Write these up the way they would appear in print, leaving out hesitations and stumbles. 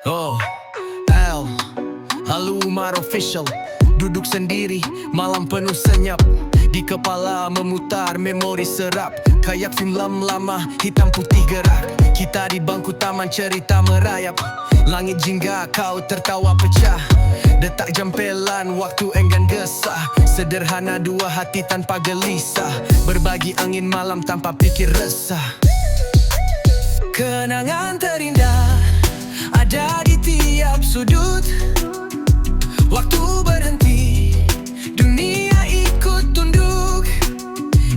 Oh, L Halu Umar Official. Duduk sendiri, malam penuh senyap. Di kepala memutar memori serap. Kayak film lama, hitam putih gerak. Kita di bangku taman cerita merayap. Langit jingga, kau tertawa pecah. Detak jampelan, waktu enggan gesah. Sederhana dua hati tanpa gelisah. Berbagi angin malam tanpa pikir resah. Kenangan terindah ada di tiap sudut. Waktu berhenti, dunia ikut tunduk.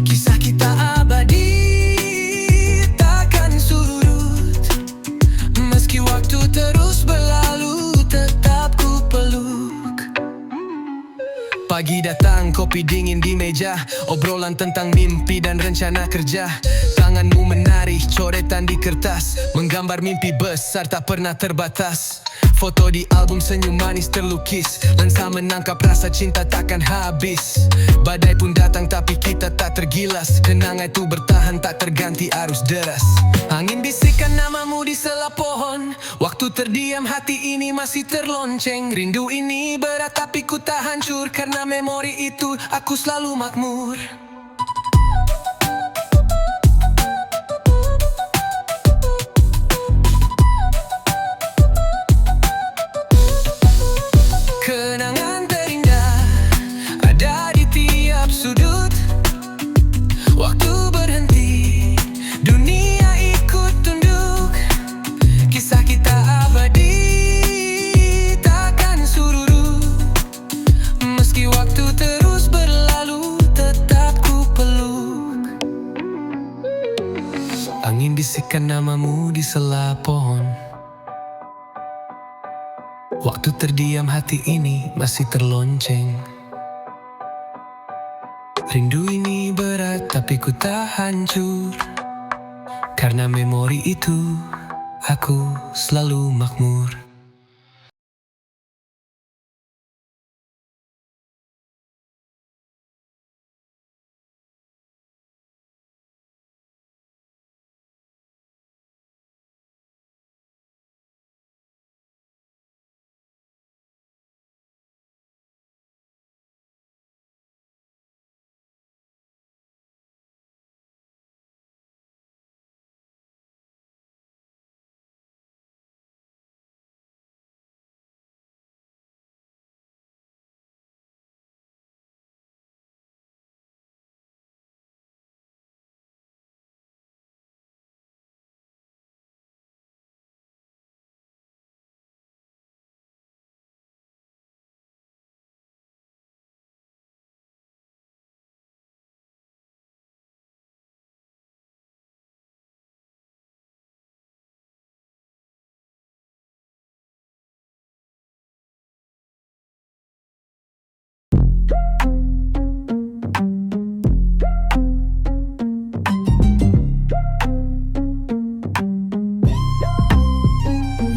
Kisah kita abadi, takkan surut. Meski waktu terus berlalu, tetap ku peluk. Pagi datang, kopi dingin di meja. Obrolan tentang mimpi dan rencana kerja. Tanganmu menari, coretan di kertas. Menggambar mimpi besar tak pernah terbatas. Foto di album senyum manis terlukis. Lensa menangkap rasa cinta takkan habis. Badai pun datang tapi kita tak tergilas. Kenangan itu bertahan tak terganti arus deras. Angin bisikan namamu di sela pohon. Waktu terdiam hati ini masih terlonceng. Rindu ini berat tapi ku tak hancur. Karena memori itu aku selalu makmur. Kenangan terindah ada di tiap sudut. Waktu berhenti, dunia ikut tunduk. Kisah kita abadi, takkan surut. Meski waktu terus berlalu, tetap ku peluk. Angin bisikan namamu di sela pohon. Waktu terdiam hati ini masih terlonceng. Rindu ini berat tapi ku tak hancur. Karena memori itu aku selalu makmur.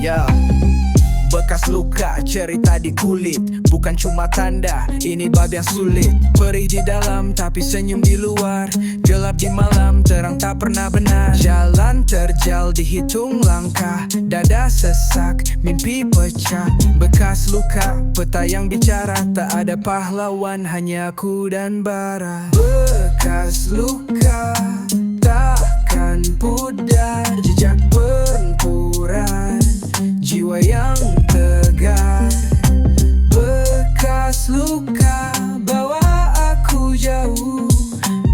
Ya, bekas luka, cerita di kulit. Bukan cuma tanda, ini bab yang sulit. Perih di dalam, tapi senyum di luar. Gelap di malam, terang tak pernah benar. Jalan terjal, dihitung langkah. Dada sesak, mimpi pecah. Bekas luka, peta yang bicara. Tak ada pahlawan, hanya aku dan bara. Bekas luka, takkan pudar. Jejak pertempuran, jiwa yang tegar. Bekas luka bawa aku jauh.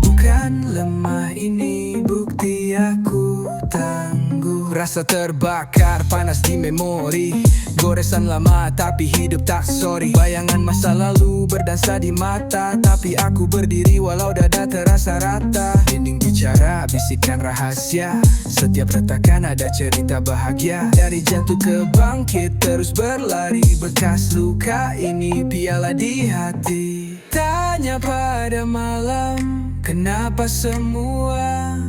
Bukan lemah, ini bukti aku tangguh. Rasa terbakar, panas di memori. Goresan lama tapi hidup tak sorry. Bayangan masa lalu berdansa di mata. Tapi aku berdiri walau dada terasa rata. Dinding bicara, bisikan rahasia. Setiap retakan ada cerita bahagia. Dari jatuh ke bangkit terus berlari. Bekas luka ini piala di hati. Tanya pada malam, kenapa semua?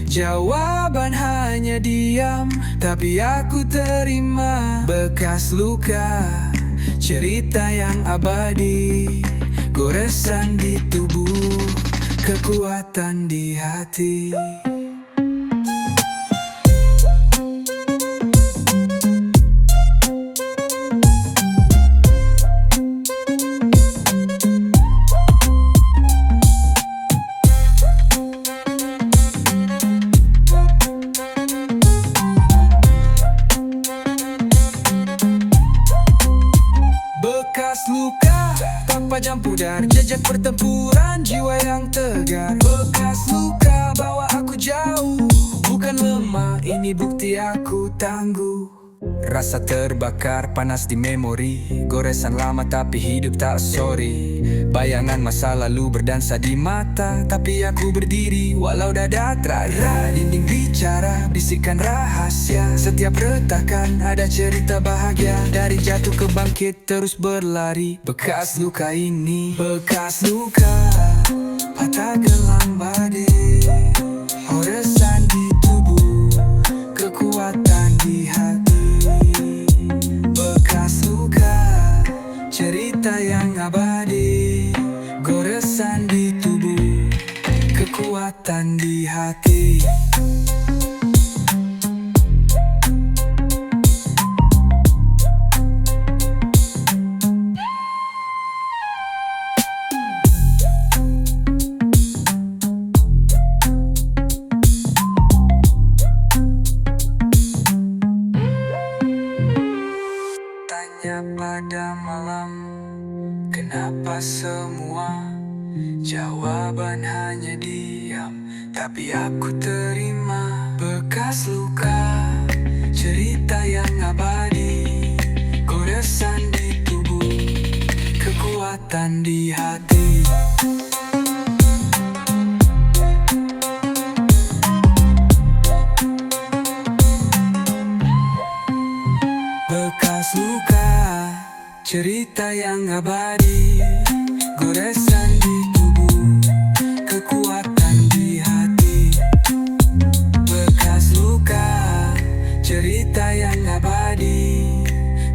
Jawaban hanya diam, tapi aku terima. Bekas luka, cerita yang abadi. Goresan di tubuh, kekuatan di hati. dengan jiwa yang tegar. Bekas luka bawa aku jauh, bukan lemah, ini bukti aku tangguh. Rasa terbakar panas di memori, goresan lama tapi hidup tak sorry. Bayangan masa lalu berdansa di mata, tapi aku berdiri walau dada terada. Dinding bicara, bisikan rahasia, setiap retakan ada cerita bahagia. Dari jatuh ke bangkit terus berlari. Bekas luka ini, bekas luka, patah gelang badai, goresan di tubuh, kekuatan di hati. Bekas luka, cerita yang abadi, goresan di tubuh, kekuatan di hati. Pada malam, kenapa semua jawaban hanya diam, tapi aku terima. Bekas luka, cerita yang abadi, goresan di tubuh, kekuatan di hati. Bekas luka, cerita yang abadi, goresan di tubuh, kekuatan di hati. Bekas luka, cerita yang abadi,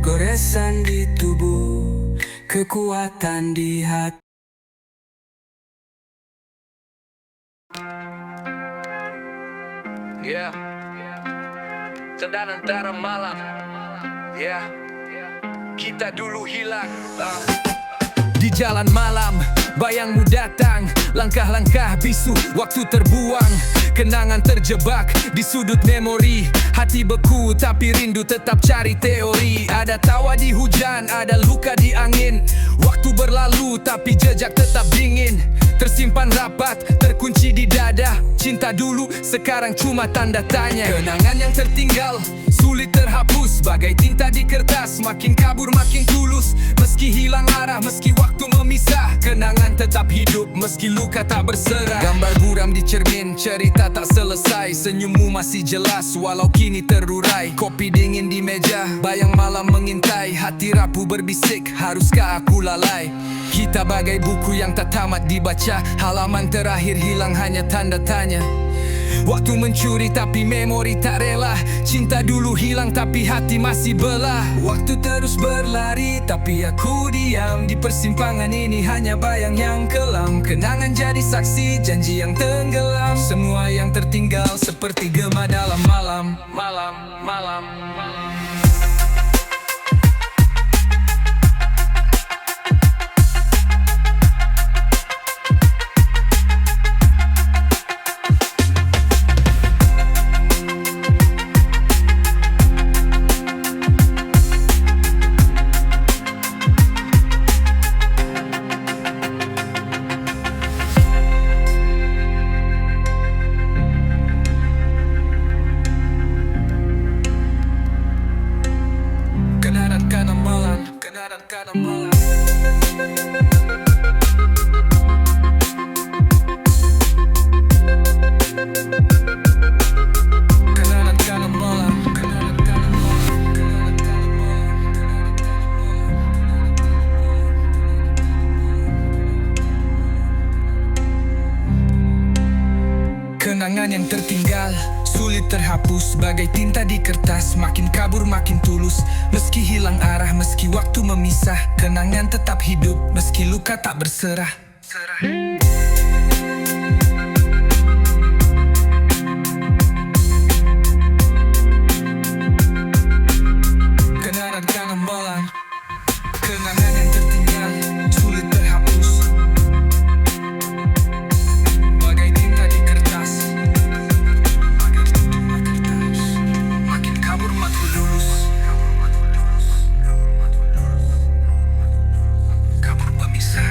goresan di tubuh, kekuatan di hati. Yeah, sedang antara malam. Yeah, kita dulu hilang. Di jalan malam, bayangmu datang, langkah-langkah bisu, waktu terbuang. Kenangan terjebak di sudut memori, hati beku tapi rindu tetap cari teori. Ada tawa di hujan, ada luka di angin, waktu berlalu tapi jejak tetap dingin. Tersimpan rapat, terkunci di dada. Cinta dulu, sekarang cuma tanda tanya. Kenangan yang tertinggal, sulit terhapus, bagai tinta di kertas, makin kabur makin tulus. Meski hilang arah, meski waktu memisah, kenangan tetap hidup, meski luka tak berserah. Gambar buram di cermin, cerita tak selesai. Senyummu masih jelas, walau kini terurai. Kopi dingin di meja, bayang malam mengintai. Hati rapuh berbisik, haruskah aku lalai? Kita bagai buku yang tak tamat dibaca, halaman terakhir hilang hanya tanda tanya. Waktu mencuri tapi memori tak rela, cinta dulu hilang tapi hati masih belah. Waktu terus berlari tapi aku diam, di persimpangan ini hanya bayang yang kelam. Kenangan jadi saksi, janji yang tenggelam, semua yang tertinggal seperti gema dalam malam. Malam, malam, malam. Kenangan yang tertinggal, sulit terhapus, bagai tinta di kertas, makin kabur makin tulus. Meski hilang arah, meski waktu memisah, kenangan tetap hidup, meski luka tak berserah. Kenangan malam, kenangan yang tertinggal, sulit terhapus, bagai tinta di kertas, makin kabur makin tulus. Kabur pemisah,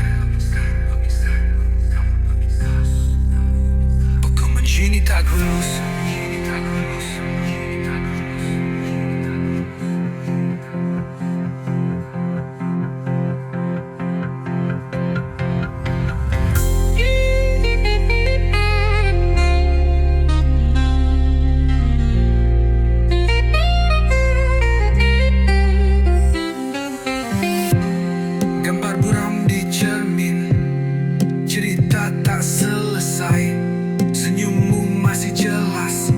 selesai. Senyummu masih jelas,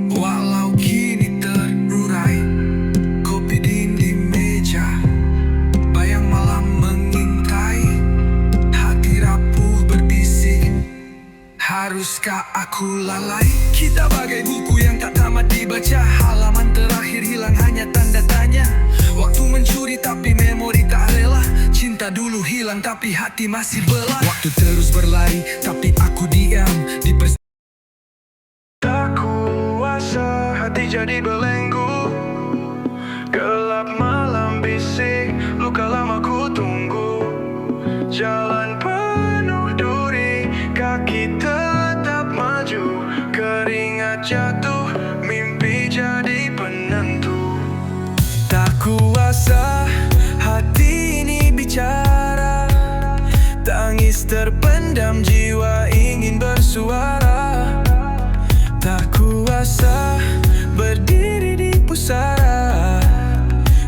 walau kini terurai. Kopi dinding meja, bayang malam mengintai. Hati rapuh berbisik, haruskah aku lalai? Kita bagai buku yang tak tamat dibaca. Halaman terakhir hilang hanya tanda tanya. Waktu mencuri tapi memori tak rela. Cinta dulu hilang tapi hati masih belah. Waktu terus berlari tapi aku diam di tak kuasa, hati jadi belenggu. Gelap malam bisik, luka lama ku tunggu. Jalan penuh duri, kaki tetap maju. Keringat jatuh, mimpi jadi penentu. Tak kuasa, hati ini bicara. Tangis terpendam, jiwa ingin bersuara. Tak kuasa berdiri di pusara.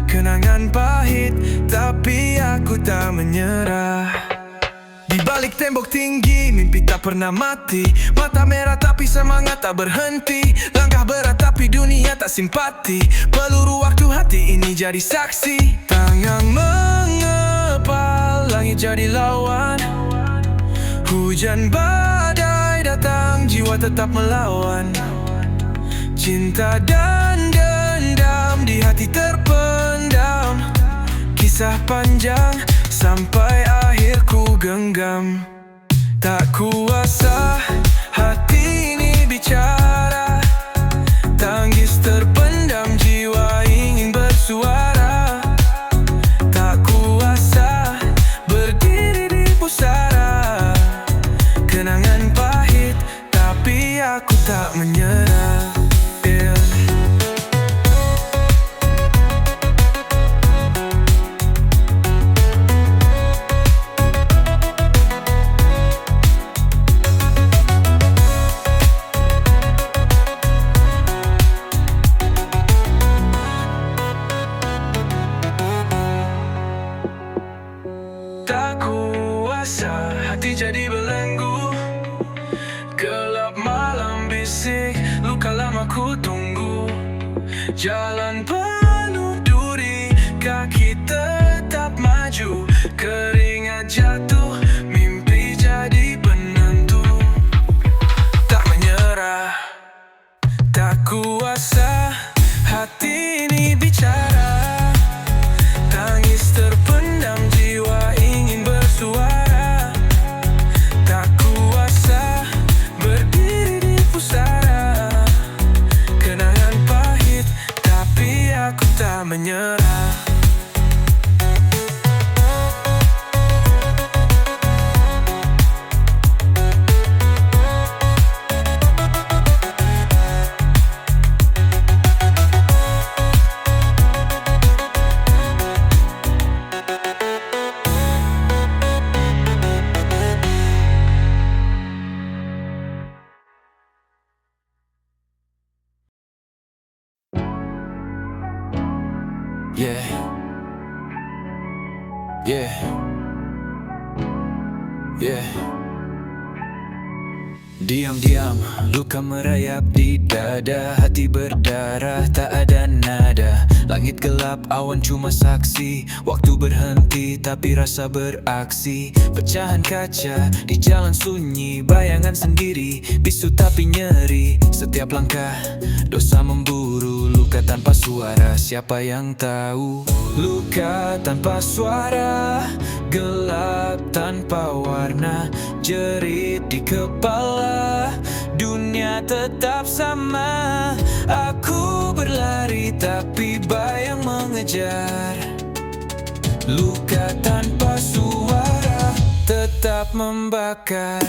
Kenangan pahit, tapi aku tak menyerah. Di balik tembok tinggi, mimpi tak pernah mati. Mata merah tapi semangat tak berhenti. Langkah berat tapi dunia tak simpati. Peluru waktu hati ini jadi saksi. Tangan mengepal, langit jadi lawan. Hujan badai datang, jiwa tetap melawan. Cinta dan dendam di hati terpendam. Kisah panjang sampai akhir ku genggam. Tak kuasa, hati ini bicara. Tangis terpendam, jiwa ingin bersuara. Tak kuasa berdiri di pusara. Kenangan pahit, tapi aku tak menyerah. Yeah. Tak kuasa, hati jadi belenggu. Gelap malam bisik, luka lama ku tunggu. Jalan penuh duri, kaki tetap maju. Keringat jatuh, mimpi jadi penentu. Tak menyerah, tak kuasa, hati ini bicara. Tangis terpendam, jiwa ingin bersuara. Tak kuasa berdiri di pusara. Kenangan pahit, tapi aku tak menyerah. Yeah. Yeah. Yeah. Diam-diam, luka merayap di dada. Hati berdarah, tak ada nada. Langit gelap, awan cuma saksi. Waktu berhenti, tapi rasa beraksi. Pecahan kaca, di jalan sunyi. Bayangan sendiri, bisu tapi nyeri. Setiap langkah, dosa memburu. Luka tanpa suara, siapa yang tahu? Luka tanpa suara, gelap tanpa warna. Jerit di kepala, dunia tetap sama. Aku berlari tapi bayang mengejar. Luka tanpa suara, tetap membakar.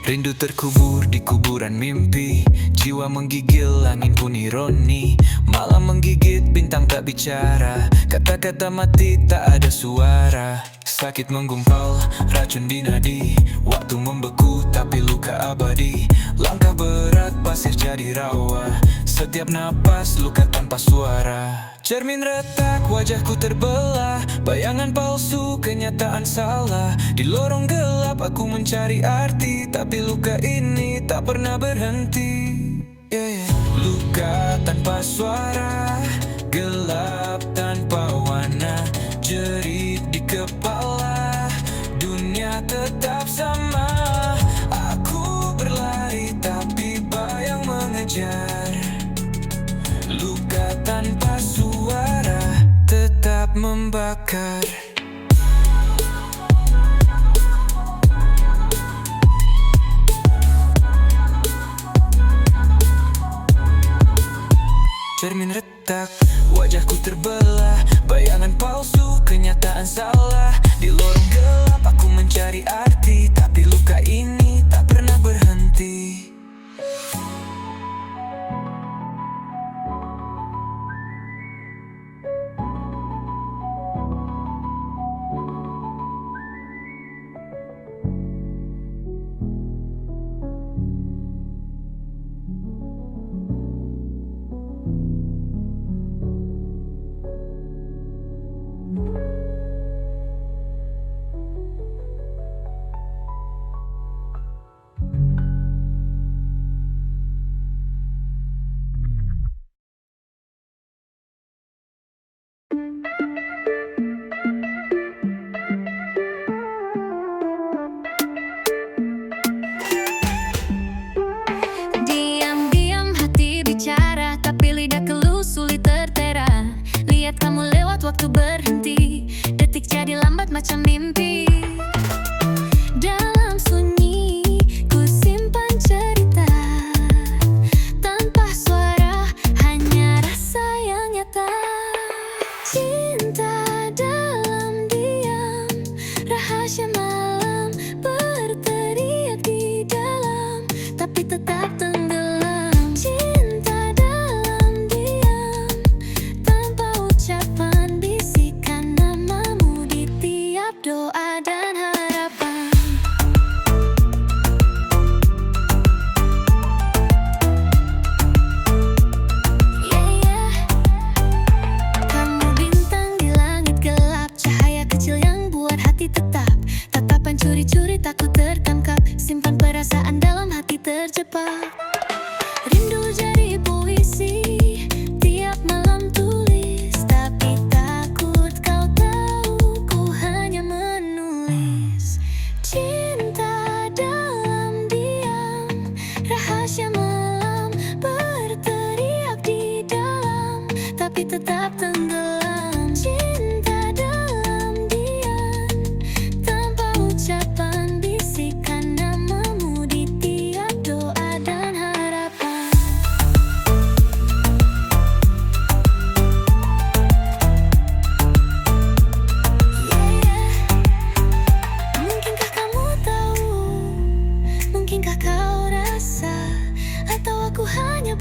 Rindu terkubur di kuburan mimpi. Jiwa menggigil, angin pun ironi. Malam menggigit, bintang tak bicara. Kata-kata mati, tak ada suara. Sakit menggumpal, racun di nadi. Waktu membeku, tapi luka abadi. Langkah berat pasir jadi rawa, setiap napas luka tanpa suara. Cermin retak, wajahku terbelah, bayangan palsu, kenyataan salah. Di lorong gelap aku mencari arti, tapi luka ini tak pernah berhenti. Luka tanpa suara, gelap tanpa warna, jerit di kepala, dunia tetap sama. Aku berlari tapi bayang mengejar. Luka tanpa suara tetap membakar. Cermin retak, wajahku terbelah, bayangan palsu, kenyataan salah. Di lorong gelap aku mencari arti, tapi luka ini tak pernah berhenti. Diam-diam hati bicara, tapi lidah keluh sulit tertera. Lihat kamu lewat, waktu berhenti, detik jadi lambat macam mimpi. Dalam sunyi ku simpan cerita, tanpa suara, hanya rasa yang nyata. Cinta dalam diam, rahasia malam, berteriak di dalam, tapi tetap tenggelam. Cinta dalam diam, tanpa ucapan, bisikan namamu di tiap doa dan harapan. Kamu bintang di langit gelap, cahaya kecil yang buat hati tetap. Tatapan curi-curi takut tertangkap, simpan perasaan dalam hati terjebak. Rindu jadi puisi, tiap malam tulis, tapi takut kau tahu ku hanya menulis. Cinta dalam diam, rahasia malam, berteriak di dalam, tapi tetap tenggelam. Cinta dalam diam, tanpa ucapan, bisikan namamu di tiap doa dan harapan. Mungkinkah kamu tahu, mungkinkah kau rasa, atau aku hanya